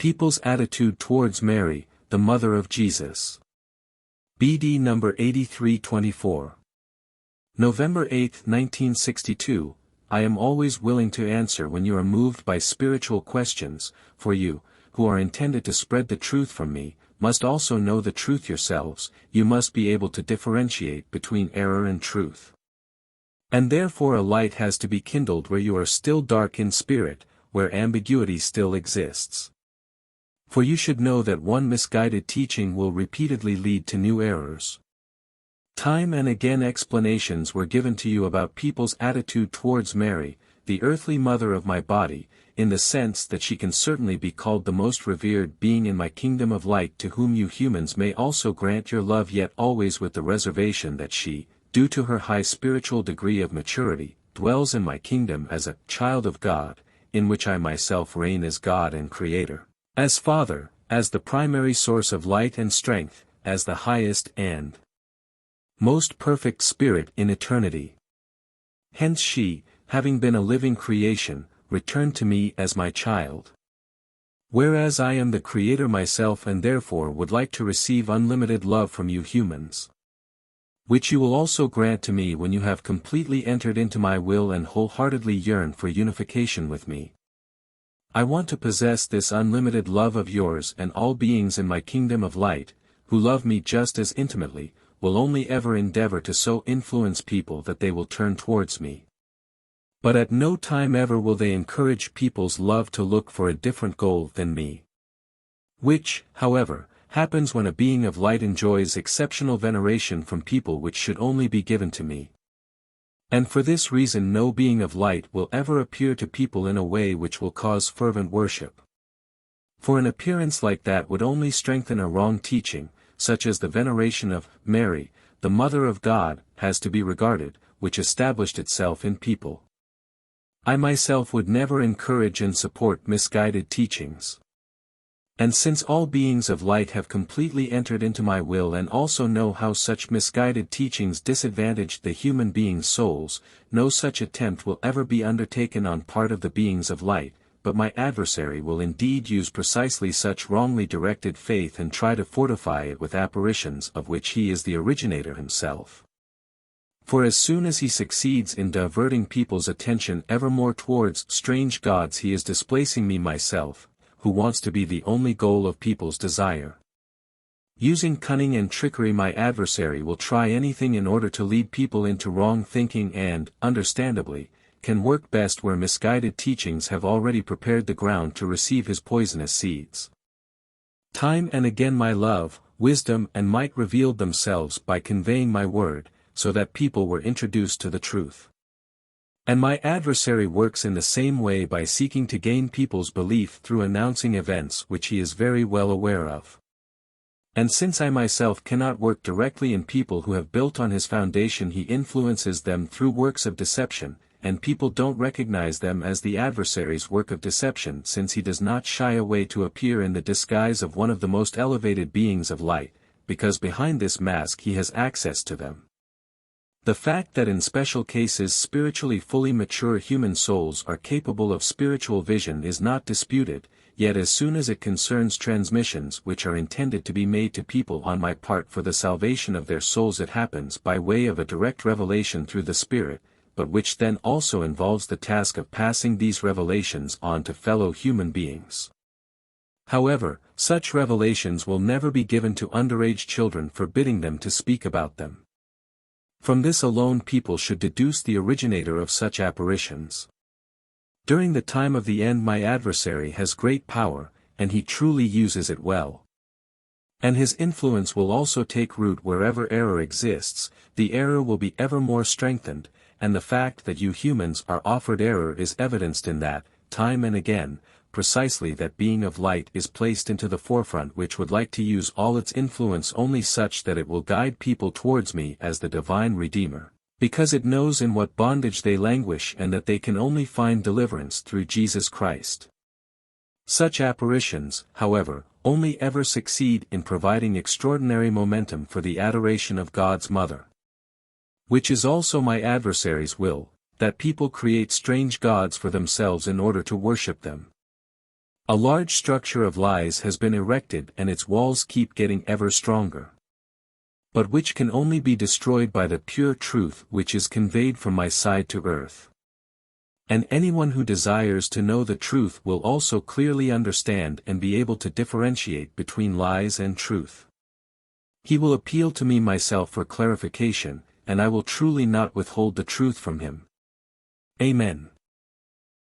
People's attitude towards Mary, the mother of Jesus. BD number 8324. November 8, 1962. I am always willing to answer when you are moved by spiritual questions, for you, who are intended to spread the truth from me, must also know the truth yourselves. You must be able to differentiate between error and truth. And therefore a light has to be kindled where you are still dark in spirit, where ambiguity still exists. For you should know that one misguided teaching will repeatedly lead to new errors. Time and again explanations were given to you about people's attitude towards Mary, the earthly mother of my body, in the sense that she can certainly be called the most revered being in my kingdom of light, to whom you humans may also grant your love, yet always with the reservation that she, due to her high spiritual degree of maturity, dwells in my kingdom as a child of God, in which I myself reign as God and Creator, as Father, as the primary source of light and strength, as the highest and most perfect Spirit in eternity. Hence she, having been a living creation, returned to me as my child. Whereas I am the Creator myself and therefore would like to receive unlimited love from you humans, which you will also grant to me when you have completely entered into my will and wholeheartedly yearn for unification with me. I want to possess this unlimited love of yours, and all beings in my kingdom of light, who love me just as intimately, will only ever endeavor to so influence people that they will turn towards me. But at no time ever will they encourage people's love to look for a different goal than me. Which, however, happens when a being of light enjoys exceptional veneration from people, which should only be given to me. And for this reason no being of light will ever appear to people in a way which will cause fervent worship. For an appearance like that would only strengthen a wrong teaching, such as the veneration of Mary, the Mother of God, has to be regarded, which established itself in people. I myself would never encourage and support misguided teachings. And since all beings of light have completely entered into my will and also know how such misguided teachings disadvantaged the human beings' souls, no such attempt will ever be undertaken on part of the beings of light, but my adversary will indeed use precisely such wrongly directed faith and try to fortify it with apparitions of which he is the originator himself. For as soon as he succeeds in diverting people's attention ever more towards strange gods, he is displacing me myself, who wants to be the only goal of people's desire. Using cunning and trickery, my adversary will try anything in order to lead people into wrong thinking and, understandably, can work best where misguided teachings have already prepared the ground to receive his poisonous seeds. Time and again my love, wisdom and might revealed themselves by conveying my word, so that people were introduced to the truth. And my adversary works in the same way by seeking to gain people's belief through announcing events which he is very well aware of. And since I myself cannot work directly in people who have built on his foundation, he influences them through works of deception, and people don't recognize them as the adversary's work of deception, since he does not shy away to appear in the disguise of one of the most elevated beings of light, because behind this mask he has access to them. The fact that in special cases spiritually fully mature human souls are capable of spiritual vision is not disputed, yet as soon as it concerns transmissions which are intended to be made to people on my part for the salvation of their souls, it happens by way of a direct revelation through the Spirit, but which then also involves the task of passing these revelations on to fellow human beings. However, such revelations will never be given to underage children, forbidding them to speak about them. From this alone people should deduce the originator of such apparitions. During the time of the end my adversary has great power, and he truly uses it well. And his influence will also take root wherever error exists. The error will be ever more strengthened, and the fact that you humans are offered error is evidenced in that, time and again, precisely that being of light is placed into the forefront which would like to use all its influence only such that it will guide people towards me as the divine Redeemer, because it knows in what bondage they languish and that they can only find deliverance through Jesus Christ. Such apparitions, however, only ever succeed in providing extraordinary momentum for the adoration of God's Mother. Which is also my adversary's will, that people create strange gods for themselves in order to worship them. A large structure of lies has been erected and its walls keep getting ever stronger. But which can only be destroyed by the pure truth which is conveyed from my side to earth. And anyone who desires to know the truth will also clearly understand and be able to differentiate between lies and truth. He will appeal to me myself for clarification, and I will truly not withhold the truth from him. Amen.